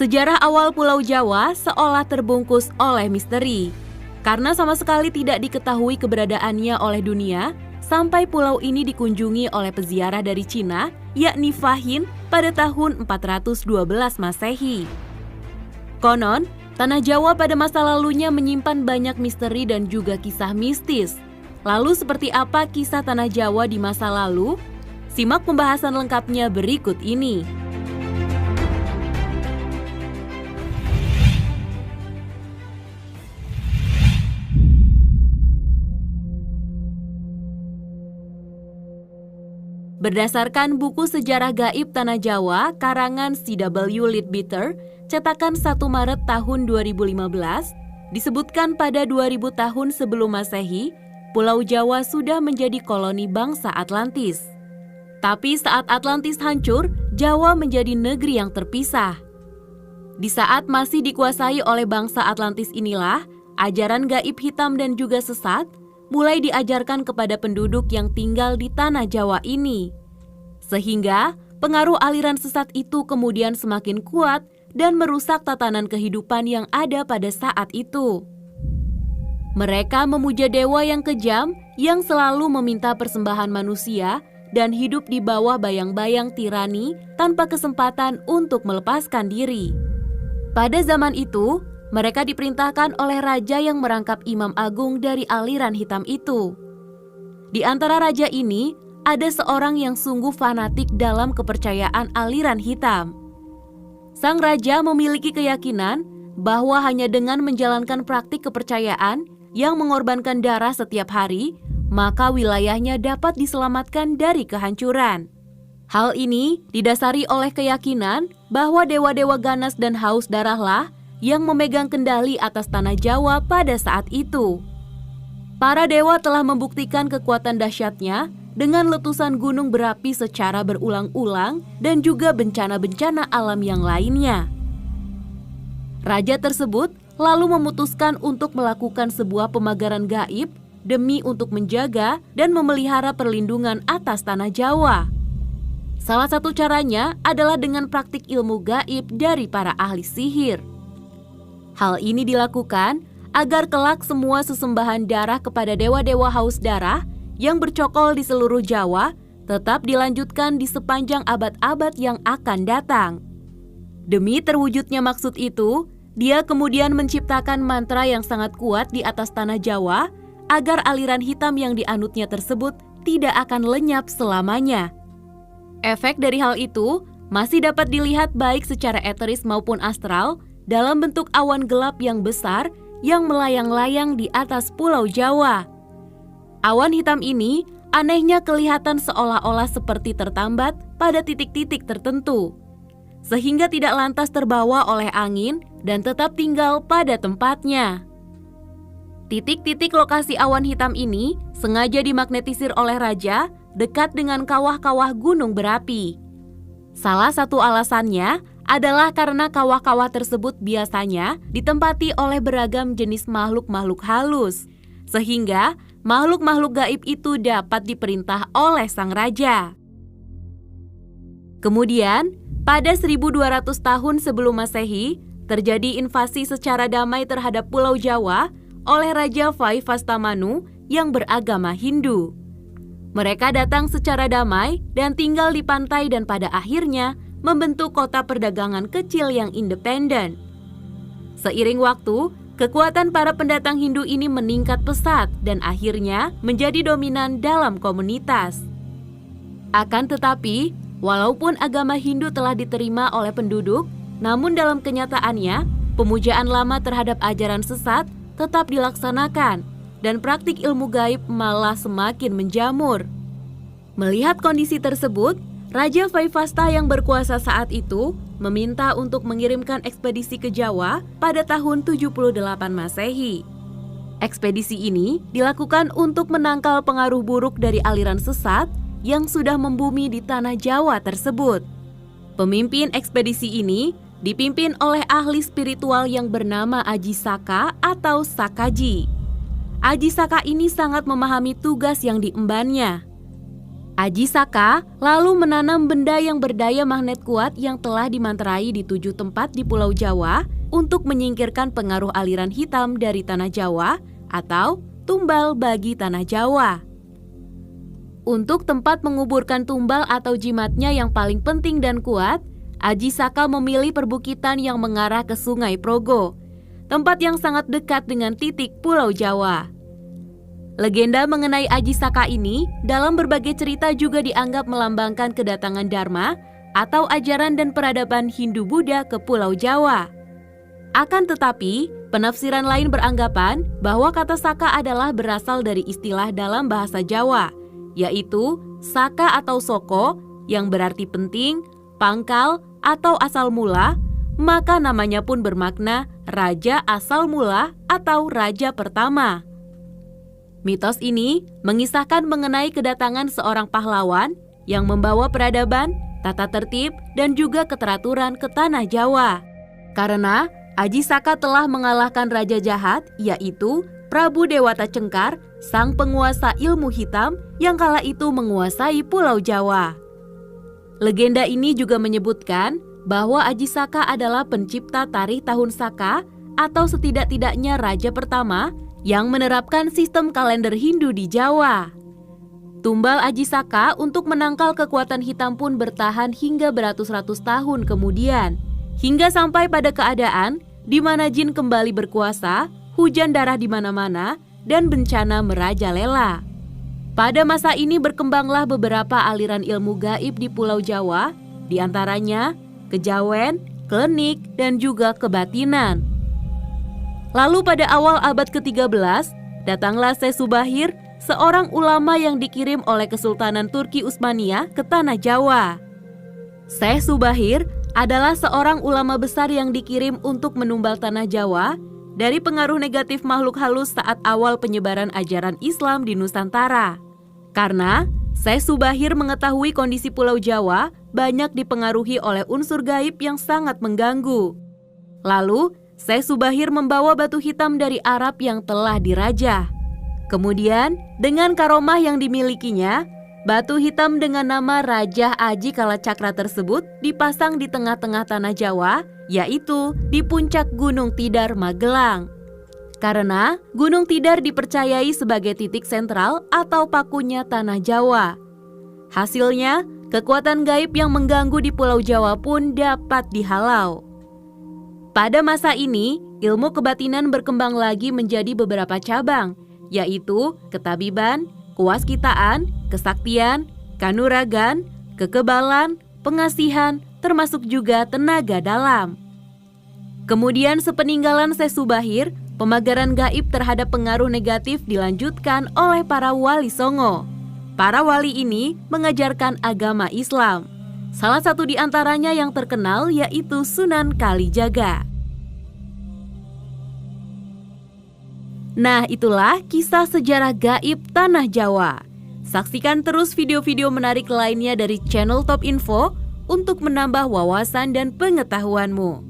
Sejarah awal Pulau Jawa seolah terbungkus oleh misteri. Karena sama sekali tidak diketahui keberadaannya oleh dunia, sampai pulau ini dikunjungi oleh peziarah dari Cina, yakni Fahin pada tahun 412 Masehi. Konon, tanah Jawa pada masa lalunya menyimpan banyak misteri dan juga kisah mistis. Lalu seperti apa kisah tanah Jawa di masa lalu? Simak pembahasan lengkapnya berikut ini. Berdasarkan buku Sejarah Gaib Tanah Jawa karangan C.W. Leadbeater, cetakan 1 Maret tahun 2015, disebutkan pada 2000 tahun sebelum Masehi, Pulau Jawa sudah menjadi koloni bangsa Atlantis. Tapi saat Atlantis hancur, Jawa menjadi negeri yang terpisah. Di saat masih dikuasai oleh bangsa Atlantis inilah, ajaran gaib hitam dan juga sesat mulai diajarkan kepada penduduk yang tinggal di tanah Jawa ini. Sehingga pengaruh aliran sesat itu kemudian semakin kuat dan merusak tatanan kehidupan yang ada pada saat itu. Mereka memuja dewa yang kejam yang selalu meminta persembahan manusia dan hidup di bawah bayang-bayang tirani tanpa kesempatan untuk melepaskan diri. Pada zaman itu, mereka diperintahkan oleh raja yang merangkap imam agung dari aliran hitam itu. Di antara raja ini, ada seorang yang sungguh fanatik dalam kepercayaan aliran hitam. Sang raja memiliki keyakinan bahwa hanya dengan menjalankan praktik kepercayaan yang mengorbankan darah setiap hari, maka wilayahnya dapat diselamatkan dari kehancuran. Hal ini didasari oleh keyakinan bahwa dewa-dewa ganas dan haus darahlah yang memegang kendali atas tanah Jawa pada saat itu. Para dewa telah membuktikan kekuatan dahsyatnya dengan letusan gunung berapi secara berulang-ulang dan juga bencana-bencana alam yang lainnya. Raja tersebut lalu memutuskan untuk melakukan sebuah pemagaran gaib demi untuk menjaga dan memelihara perlindungan atas tanah Jawa. Salah satu caranya adalah dengan praktik ilmu gaib dari para ahli sihir. Hal ini dilakukan agar kelak semua sesembahan darah kepada dewa-dewa haus darah yang bercokol di seluruh Jawa tetap dilanjutkan di sepanjang abad-abad yang akan datang. Demi terwujudnya maksud itu, dia kemudian menciptakan mantra yang sangat kuat di atas tanah Jawa agar aliran hitam yang dianutnya tersebut tidak akan lenyap selamanya. Efek dari hal itu masih dapat dilihat baik secara eteris maupun astral dalam bentuk awan gelap yang besar yang melayang-layang di atas Pulau Jawa. Awan hitam ini anehnya kelihatan seolah-olah seperti tertambat pada titik-titik tertentu, sehingga tidak lantas terbawa oleh angin dan tetap tinggal pada tempatnya. Titik-titik lokasi awan hitam ini sengaja dimagnetisir oleh raja dekat dengan kawah-kawah gunung berapi. Salah satu alasannya adalah karena kawah-kawah tersebut biasanya ditempati oleh beragam jenis makhluk-makhluk halus, sehingga makhluk-makhluk gaib itu dapat diperintah oleh sang raja. Kemudian, pada 1200 tahun sebelum Masehi, terjadi invasi secara damai terhadap Pulau Jawa oleh Raja Vaivastamanu yang beragama Hindu. Mereka datang secara damai dan tinggal di pantai dan pada akhirnya membentuk kota perdagangan kecil yang independen. Seiring waktu, kekuatan para pendatang Hindu ini meningkat pesat dan akhirnya menjadi dominan dalam komunitas. Akan tetapi, walaupun agama Hindu telah diterima oleh penduduk, namun dalam kenyataannya, pemujaan lama terhadap ajaran sesat tetap dilaksanakan dan praktik ilmu gaib malah semakin menjamur. Melihat kondisi tersebut, Raja Vaivasta yang berkuasa saat itu meminta untuk mengirimkan ekspedisi ke Jawa pada tahun 78 Masehi. Ekspedisi ini dilakukan untuk menangkal pengaruh buruk dari aliran sesat yang sudah membumi di tanah Jawa tersebut. Pemimpin ekspedisi ini dipimpin oleh ahli spiritual yang bernama Aji Saka atau Sakaji. Aji Saka ini sangat memahami tugas yang diembannya. Aji Saka lalu menanam benda yang berdaya magnet kuat yang telah dimanterai di 7 tempat di Pulau Jawa untuk menyingkirkan pengaruh aliran hitam dari Tanah Jawa atau tumbal bagi Tanah Jawa. Untuk tempat menguburkan tumbal atau jimatnya yang paling penting dan kuat, Aji Saka memilih perbukitan yang mengarah ke Sungai Progo, tempat yang sangat dekat dengan titik Pulau Jawa. Legenda mengenai Aji Saka ini dalam berbagai cerita juga dianggap melambangkan kedatangan Dharma atau ajaran dan peradaban Hindu-Buddha ke Pulau Jawa. Akan tetapi, penafsiran lain beranggapan bahwa kata Saka adalah berasal dari istilah dalam bahasa Jawa, yaitu Saka atau Soko yang berarti penting, pangkal, atau asal mula, maka namanya pun bermakna Raja Asal Mula atau Raja Pertama. Mitos ini mengisahkan mengenai kedatangan seorang pahlawan yang membawa peradaban, tata tertib, dan juga keteraturan ke Tanah Jawa. Karena Aji Saka telah mengalahkan Raja Jahat, yaitu Prabu Dewata Cengkar, sang penguasa ilmu hitam yang kala itu menguasai Pulau Jawa. Legenda ini juga menyebutkan bahwa Aji Saka adalah pencipta tarikh tahun Saka atau setidak-tidaknya raja pertama yang menerapkan sistem kalender Hindu di Jawa. Tumbal Aji Saka untuk menangkal kekuatan hitam pun bertahan hingga beratus-ratus tahun kemudian, hingga sampai pada keadaan di mana jin kembali berkuasa, hujan darah di mana-mana, dan bencana merajalela. Pada masa ini berkembanglah beberapa aliran ilmu gaib di Pulau Jawa, di antaranya kejawen, klinik, dan juga kebatinan. Lalu pada awal abad ke-13, datanglah Syekh Subahir, seorang ulama yang dikirim oleh Kesultanan Turki Utsmaniyah ke Tanah Jawa. Syekh Subahir adalah seorang ulama besar yang dikirim untuk menumbal Tanah Jawa dari pengaruh negatif makhluk halus saat awal penyebaran ajaran Islam di Nusantara. Karena Syekh Subahir mengetahui kondisi Pulau Jawa banyak dipengaruhi oleh unsur gaib yang sangat mengganggu. Lalu, Syekh Subahir membawa batu hitam dari Arab yang telah dirajah. Kemudian, dengan karomah yang dimilikinya, batu hitam dengan nama Raja Aji Kalacakra tersebut dipasang di tengah-tengah Tanah Jawa, yaitu di puncak Gunung Tidar, Magelang. Karena Gunung Tidar dipercayai sebagai titik sentral atau pakunya Tanah Jawa. Hasilnya, kekuatan gaib yang mengganggu di Pulau Jawa pun dapat dihalau. Pada masa ini, ilmu kebatinan berkembang lagi menjadi beberapa cabang, yaitu ketabiban, kewaskitaan, kesaktian, kanuragan, kekebalan, pengasihan, termasuk juga tenaga dalam. Kemudian sepeninggalan Syekh Subahir, pemagaran gaib terhadap pengaruh negatif dilanjutkan oleh para wali songo. Para wali ini mengajarkan agama Islam. Salah satu di antaranya yang terkenal yaitu Sunan Kalijaga. Nah, itulah kisah sejarah gaib Tanah Jawa. Saksikan terus video-video menarik lainnya dari channel Top Info untuk menambah wawasan dan pengetahuanmu.